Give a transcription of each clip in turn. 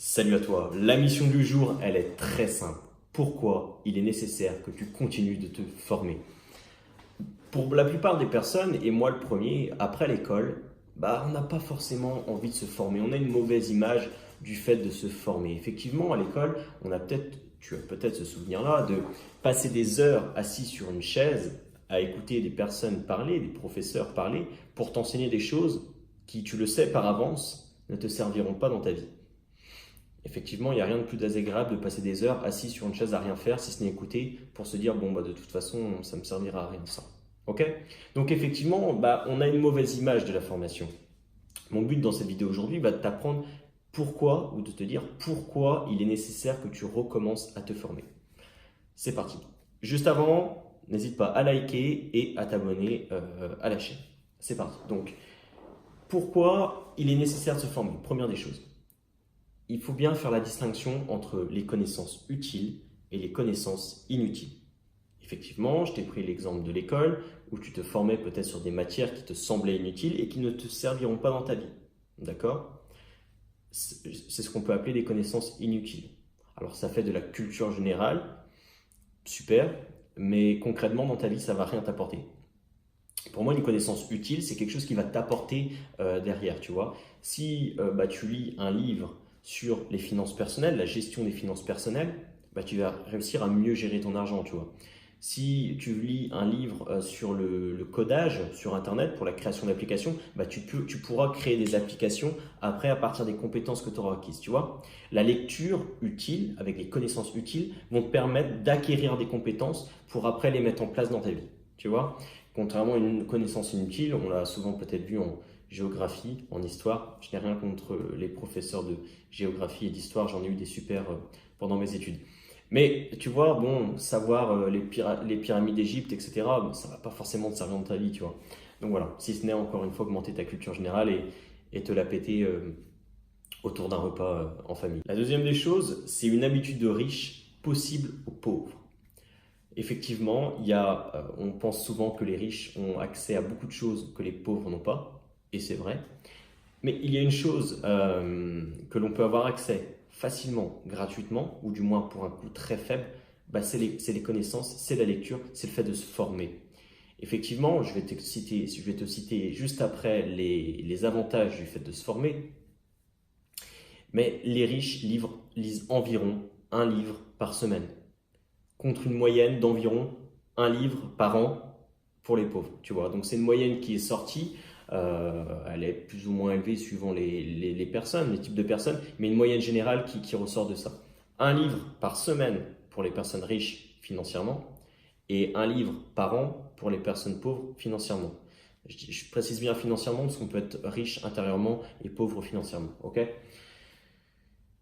Salut à toi. La mission du jour, elle est très simple. Pourquoi il est nécessaire que tu continues de te former? Pour la plupart des personnes, et moi le premier, après l'école, on n'a pas forcément envie de se former. On a une mauvaise image du fait de se former. Effectivement, à l'école, tu as peut-être ce souvenir-là, de passer des heures assis sur une chaise à écouter des personnes parler, des professeurs parler, pour t'enseigner des choses qui, tu le sais par avance, ne te serviront pas dans ta vie. Effectivement, il n'y a rien de plus désagréable de passer des heures assis sur une chaise à rien faire, si ce n'est écouter, pour se dire, bon, de toute façon, ça ne me servira à rien ça. Ok? Donc effectivement, on a une mauvaise image de la formation. Mon but dans cette vidéo aujourd'hui va de t'apprendre pourquoi, ou de te dire pourquoi il est nécessaire que tu recommences à te former. C'est parti. Juste avant, n'hésite pas à liker et à t'abonner à la chaîne. C'est parti. Donc, pourquoi il est nécessaire de se former? Première des choses. Il faut bien faire la distinction entre les connaissances utiles et les connaissances inutiles. Effectivement, je t'ai pris l'exemple de l'école où tu te formais peut-être sur des matières qui te semblaient inutiles et qui ne te serviront pas dans ta vie. D'accord? C'est ce qu'on peut appeler des connaissances inutiles. Alors ça fait de la culture générale, super, mais concrètement dans ta vie, ça ne va rien t'apporter. Pour moi, une connaissance utile, c'est quelque chose qui va t'apporter derrière, tu vois. Si tu lis un livre sur les finances personnelles, la gestion des finances personnelles, tu vas réussir à mieux gérer ton argent, tu vois. Si tu lis un livre sur le codage sur Internet pour la création d'applications, tu pourras créer des applications après à partir des compétences que tu auras acquises, tu vois. La lecture utile, avec les connaissances utiles, vont te permettre d'acquérir des compétences pour après les mettre en place dans ta vie, tu vois. Contrairement à une connaissance inutile, on l'a souvent peut-être vu en géographie, en histoire. Je n'ai rien contre les professeurs de géographie et d'histoire, j'en ai eu des super pendant mes études. Mais tu vois, bon, savoir les pyramides d'Égypte, etc., ça ne va pas forcément te servir dans ta vie, tu vois. Donc voilà, si ce n'est encore une fois augmenter ta culture générale et te la péter autour d'un repas en famille. La deuxième des choses, c'est une habitude de riche possible aux pauvres. Effectivement, on pense souvent que les riches ont accès à beaucoup de choses que les pauvres n'ont pas, et c'est vrai. Mais il y a une chose que l'on peut avoir accès facilement, gratuitement, ou du moins pour un coût très faible, c'est les connaissances, c'est la lecture, c'est le fait de se former. Effectivement, je vais te citer juste après les avantages du fait de se former, mais les riches lisent environ un livre par semaine, contre une moyenne d'environ un livre par an pour les pauvres, tu vois. Donc c'est une moyenne qui est sortie, elle est plus ou moins élevée suivant les personnes, les types de personnes, mais une moyenne générale qui ressort de ça. Un livre par semaine pour les personnes riches financièrement et un livre par an pour les personnes pauvres financièrement. Je précise bien financièrement parce qu'on peut être riche intérieurement et pauvre financièrement, ok?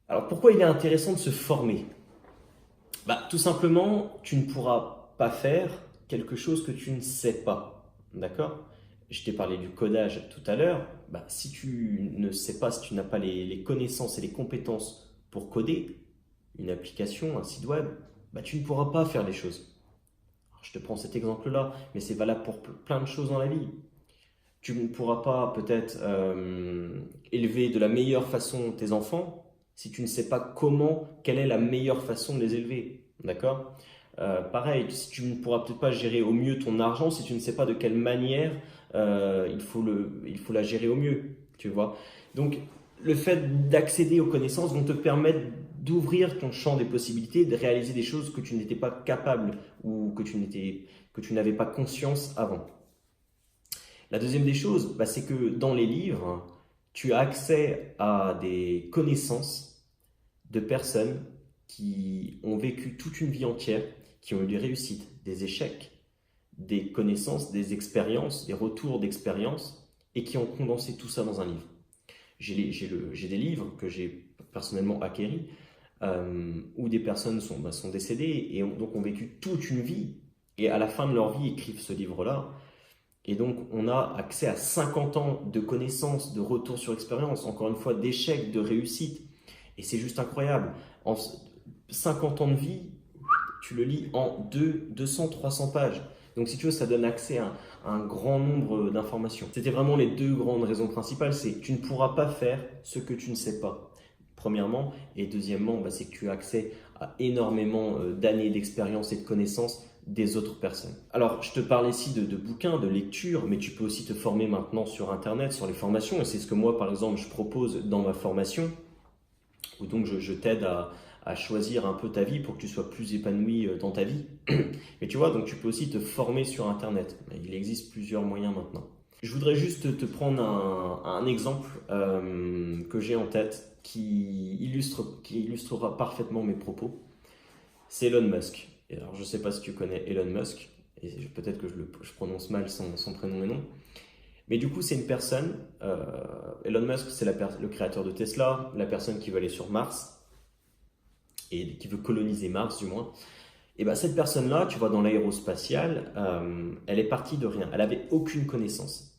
Alors pourquoi il est intéressant de se former? Tout simplement, tu ne pourras pas faire quelque chose que tu ne sais pas. D'accord? Je t'ai parlé du codage tout à l'heure. Si tu ne sais pas, si tu n'as pas les connaissances et les compétences pour coder une application, un site web, tu ne pourras pas faire les choses. Alors, je te prends cet exemple-là, mais c'est valable pour plein de choses dans la vie. Tu ne pourras pas peut-être élever de la meilleure façon tes enfants si tu ne sais pas quelle est la meilleure façon de les élever. D'accord? Pareil, si tu ne pourras peut-être pas gérer au mieux ton argent si tu ne sais pas de quelle manière il faut la gérer au mieux. Tu vois? Donc, le fait d'accéder aux connaissances vont te permettre d'ouvrir ton champ des possibilités, de réaliser des choses que tu n'étais pas capable ou que tu n'avais pas conscience avant. La deuxième des choses, c'est que dans les livres, tu as accès à des connaissances de personnes qui ont vécu toute une vie entière, qui ont eu des réussites, des échecs, des connaissances, des expériences, des retours d'expérience, et qui ont condensé tout ça dans un livre. J'ai des livres que j'ai personnellement acquéris, où des personnes sont décédées et donc ont vécu toute une vie, et à la fin de leur vie écrivent ce livre-là. Et donc, on a accès à 50 ans de connaissances, de retours sur expérience, encore une fois, d'échecs, de réussites. Et c'est juste incroyable. En 50 ans de vie, tu le lis en 200, 300 pages. Donc, si tu veux, ça donne accès à un grand nombre d'informations. C'était vraiment les deux grandes raisons principales. C'est tu ne pourras pas faire ce que tu ne sais pas. premièrement. Et deuxièmement, c'est que tu as accès à énormément d'années d'expérience et de connaissances des autres personnes. Alors, je te parle ici de bouquins, de lecture, mais tu peux aussi te former maintenant sur Internet, sur les formations. Et c'est ce que moi, par exemple, je propose dans ma formation, où donc je t'aide à choisir un peu ta vie pour que tu sois plus épanoui dans ta vie. Mais tu vois, donc tu peux aussi te former sur Internet. Il existe plusieurs moyens maintenant. Je voudrais juste te prendre un exemple que j'ai en tête qui illustrera parfaitement mes propos. C'est Elon Musk. Et alors, je ne sais pas si tu connais Elon Musk, et peut-être que je prononce mal son prénom et nom. Mais du coup, c'est une personne, Elon Musk, c'est le créateur de Tesla, la personne qui veut aller sur Mars, et qui veut coloniser Mars du moins. Et bien cette personne-là, tu vois, dans l'aérospatiale, elle est partie de rien, elle n'avait aucune connaissance.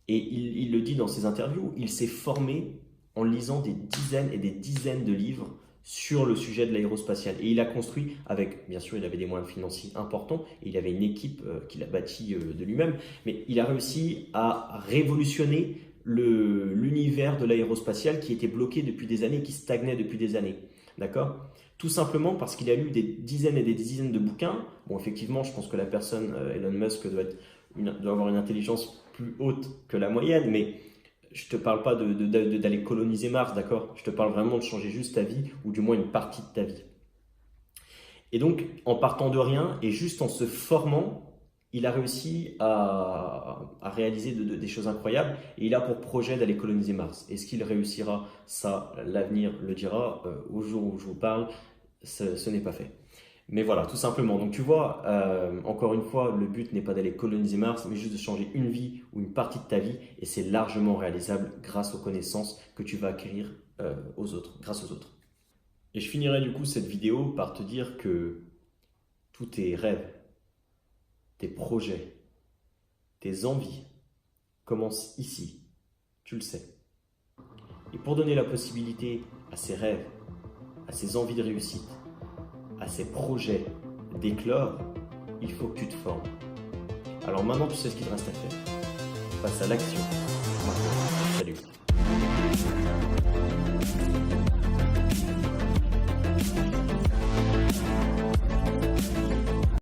Et il le dit dans ses interviews, il s'est formé en lisant des dizaines et des dizaines de livres sur le sujet de l'aérospatiale. Et il a construit avec, bien sûr, il avait des moyens financiers importants, et il avait une équipe qu'il a bâtie de lui-même, mais il a réussi à révolutionner l'univers de l'aérospatiale qui était bloqué depuis des années, qui stagnait depuis des années. D'accord ? Tout simplement parce qu'il a lu des dizaines et des dizaines de bouquins. Bon, effectivement, je pense que la personne, Elon Musk, doit avoir une intelligence plus haute que la moyenne, mais je ne te parle pas d'aller coloniser Mars, d'accord ? Je te parle vraiment de changer juste ta vie, ou du moins une partie de ta vie. Et donc, en partant de rien, et juste en se formant, il a réussi à réaliser des choses incroyables, et il a pour projet d'aller coloniser Mars. Est-ce qu'il réussira? Ça, l'avenir le dira. Au jour où je vous parle, ce n'est pas fait. Mais voilà, tout simplement. Donc tu vois, encore une fois, le but n'est pas d'aller coloniser Mars, mais juste de changer une vie ou une partie de ta vie, et c'est largement réalisable grâce aux connaissances que tu vas acquérir grâce aux autres. Et je finirai du coup cette vidéo par te dire que tous tes rêves, tes projets, tes envies commencent ici, tu le sais. Et pour donner la possibilité à ces rêves, à ces envies de réussite, à ces projets d'éclore, il faut que tu te formes. Alors maintenant, tu sais ce qu'il te reste à faire. Passe à l'action. Maintenant.